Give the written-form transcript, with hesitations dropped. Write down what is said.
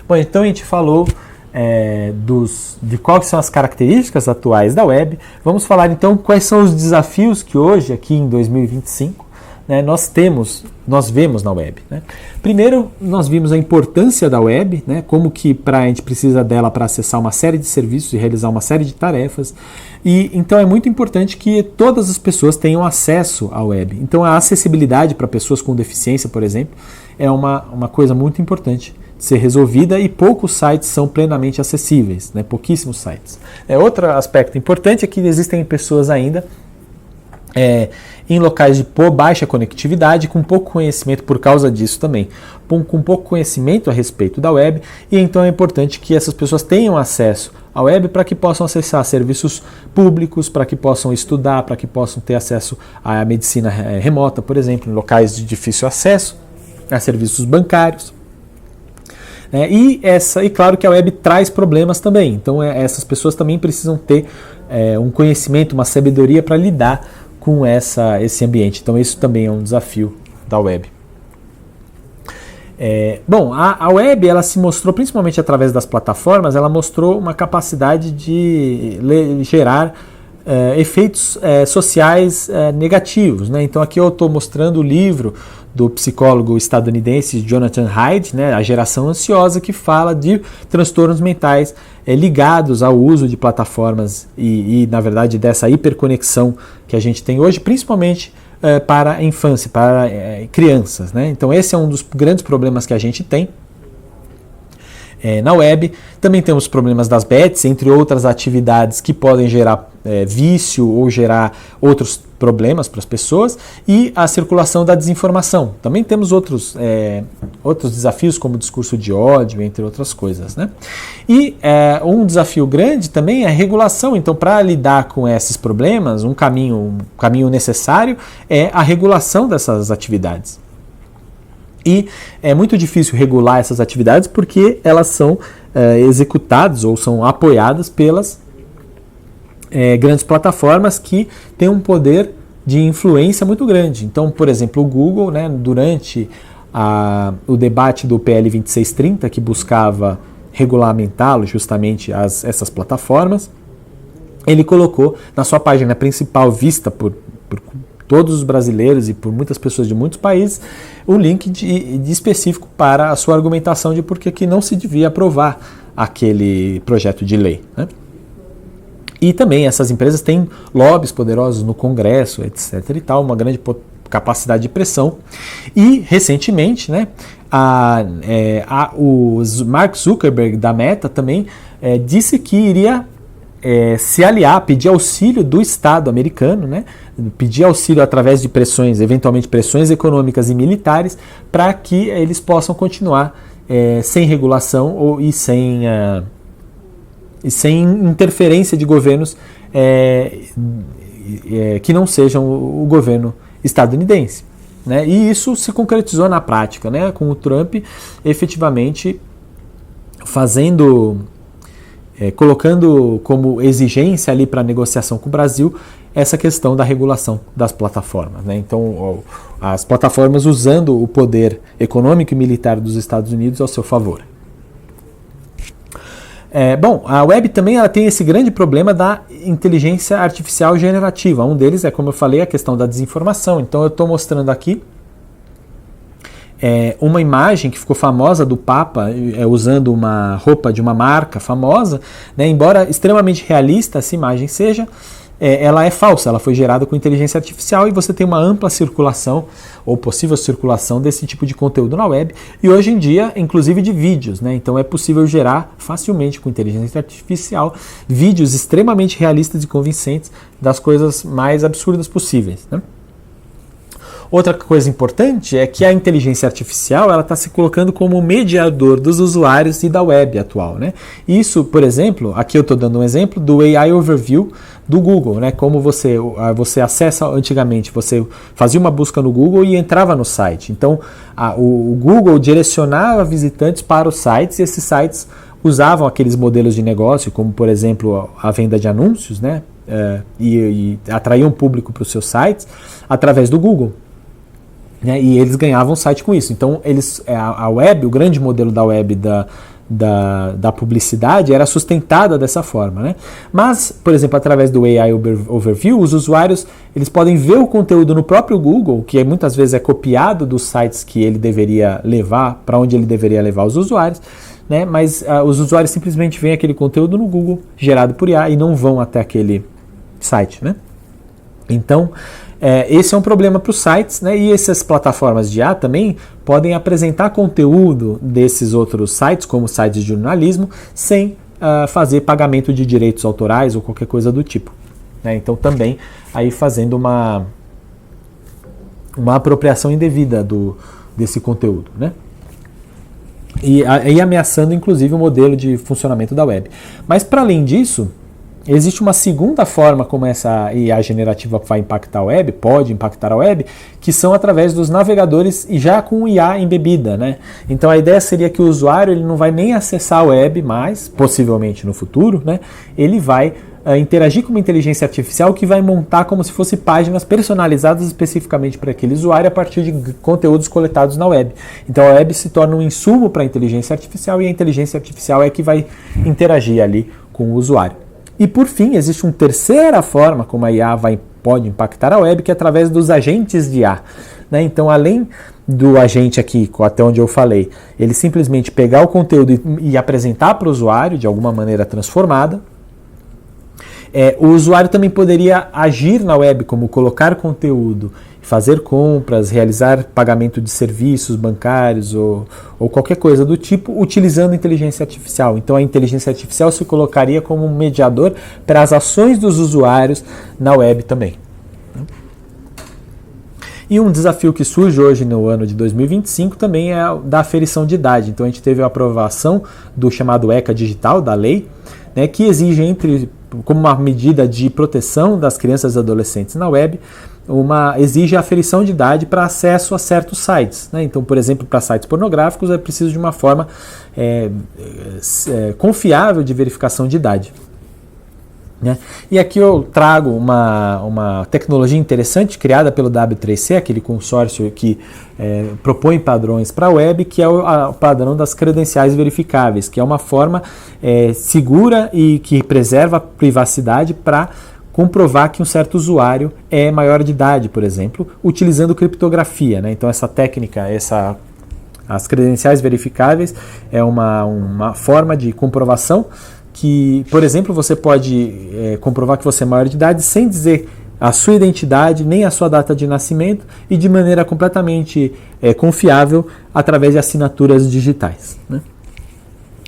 Bom, então a gente falou de quais são as características atuais da web. Vamos falar então quais são os desafios que hoje, aqui em 2025, né, nós vemos na web. Né? Primeiro, nós vimos a importância da web, né, como que a gente precisa dela para acessar uma série de serviços e realizar uma série de tarefas. E então é muito importante que todas as pessoas tenham acesso à web. Então a acessibilidade para pessoas com deficiência, por exemplo, é uma coisa muito importante de ser resolvida, e poucos sites são plenamente acessíveis, né? Pouquíssimos sites. Outro aspecto importante é que existem pessoas ainda em locais de baixa conectividade, com pouco conhecimento por causa disso também, com pouco conhecimento a respeito da web, e então é importante que essas pessoas tenham acesso à web para que possam acessar serviços públicos, para que possam estudar, para que possam ter acesso à medicina remota, por exemplo, em locais de difícil acesso, a serviços bancários. E claro que a web traz problemas também, então essas pessoas também precisam ter um conhecimento, uma sabedoria para lidar com esse ambiente. Então isso também é um desafio da web. Bom, a web, ela se mostrou, principalmente através das plataformas, ela mostrou uma capacidade de gerar efeitos sociais negativos, né? Então aqui eu estou mostrando o livro do psicólogo estadunidense Jonathan Haidt, né, A Geração Ansiosa, que fala de transtornos mentais ligados ao uso de plataformas e, na verdade, dessa hiperconexão que a gente tem hoje, principalmente para a infância, para crianças, né? Então esse é um dos grandes problemas que a gente tem na web. Também temos problemas das bets, entre outras atividades que podem gerar vício ou gerar outros problemas para as pessoas, e a circulação da desinformação. Também temos outros desafios, como o discurso de ódio, entre outras coisas, né? E um desafio grande também é a regulação. Então, para lidar com esses problemas, um caminho necessário é a regulação dessas atividades. E é muito difícil regular essas atividades porque elas são executadas ou são apoiadas pelas grandes plataformas que têm um poder de influência muito grande. Então, por exemplo, o Google, né, durante o debate do PL 2630, que buscava regulamentá-lo justamente essas plataformas, ele colocou na sua página principal, vista por todos os brasileiros e por muitas pessoas de muitos países, o link de específico para a sua argumentação de por que não se devia aprovar aquele projeto de lei, né? E também essas empresas têm lobbies poderosos no Congresso, etc. e tal, uma grande capacidade de pressão. E, recentemente, né, o Mark Zuckerberg da Meta também disse que iria se aliar, pedir auxílio do Estado americano, né, pedir auxílio através de pressões, eventualmente pressões econômicas e militares, para que eles possam continuar sem regulação e sem interferência de governos que não sejam o governo estadunidense, né? E isso se concretizou na prática, né, com o Trump efetivamente colocando como exigência ali para a negociação com o Brasil essa questão da regulação das plataformas, né? Então, as plataformas usando o poder econômico e militar dos Estados Unidos ao seu favor. Bom, a web também ela tem esse grande problema da inteligência artificial generativa. Um deles é, como eu falei, a questão da desinformação. Então eu estou mostrando aqui uma imagem que ficou famosa do Papa usando uma roupa de uma marca famosa, né? Embora extremamente realista essa imagem seja, ela é falsa, ela foi gerada com inteligência artificial, e você tem uma ampla circulação ou possível circulação desse tipo de conteúdo na web, e hoje em dia inclusive de vídeos, né? Então é possível gerar facilmente com inteligência artificial vídeos extremamente realistas e convincentes das coisas mais absurdas possíveis, né? Outra coisa importante é que a inteligência artificial ela está se colocando como mediador dos usuários e da web atual, né? Isso, por exemplo, aqui eu estou dando um exemplo do AI Overview do Google, né? Como você acessa antigamente, você fazia uma busca no Google e entrava no site. Então, o Google direcionava visitantes para os sites, e esses sites usavam aqueles modelos de negócio, como por exemplo a venda de anúncios, né? E atraíam público para os seus sites através do Google. E eles ganhavam site com isso. Então, a web, o grande modelo da web da publicidade era sustentada dessa forma, né? Mas, por exemplo, através do AI Overview, os usuários eles podem ver o conteúdo no próprio Google, que muitas vezes é copiado dos sites que ele deveria levar, para onde ele deveria levar os usuários, né? Mas os usuários simplesmente veem aquele conteúdo no Google, gerado por IA, e não vão até aquele site, né? Então, esse é um problema para os sites, né? E essas plataformas de IA também podem apresentar conteúdo desses outros sites, como sites de jornalismo, sem fazer pagamento de direitos autorais ou qualquer coisa do tipo, né? Então também aí fazendo uma apropriação indevida desse conteúdo, né? E ameaçando inclusive o modelo de funcionamento da web. Mas para além disso, existe uma segunda forma como essa IA generativa vai impactar a web, pode impactar a web, que são através dos navegadores e já com IA embebida, né? Então a ideia seria que o usuário ele não vai nem acessar a web mais, possivelmente no futuro, né? Ele vai interagir com uma inteligência artificial que vai montar como se fosse páginas personalizadas especificamente para aquele usuário a partir de conteúdos coletados na web. Então a web se torna um insumo para a inteligência artificial e a inteligência artificial é que vai interagir ali com o usuário. E por fim, existe uma terceira forma como a IA pode impactar a web, que é através dos agentes de IA, né? Então, além do agente aqui, até onde eu falei, ele simplesmente pegar o conteúdo e apresentar para o usuário de alguma maneira transformada, o usuário também poderia agir na web, como colocar conteúdo, fazer compras, realizar pagamento de serviços bancários ou qualquer coisa do tipo, utilizando inteligência artificial. Então a inteligência artificial se colocaria como um mediador para as ações dos usuários na web também. E um desafio que surge hoje no ano de 2025 também é da aferição de idade. Então a gente teve a aprovação do chamado ECA digital, da lei, né, que exige, como uma medida de proteção das crianças e adolescentes na web, exige a aferição de idade para acesso a certos sites, né? Então, por exemplo, para sites pornográficos é preciso de uma forma confiável de verificação de idade, né? E aqui eu trago uma tecnologia interessante criada pelo W3C, aquele consórcio que propõe padrões para a web, que é o padrão das credenciais verificáveis, que é uma forma segura e que preserva a privacidade para comprovar que um certo usuário é maior de idade, por exemplo, utilizando criptografia, né? Então essa técnica, as credenciais verificáveis é uma forma de comprovação que, por exemplo, você pode comprovar que você é maior de idade sem dizer a sua identidade, nem a sua data de nascimento e de maneira completamente confiável através de assinaturas digitais, né?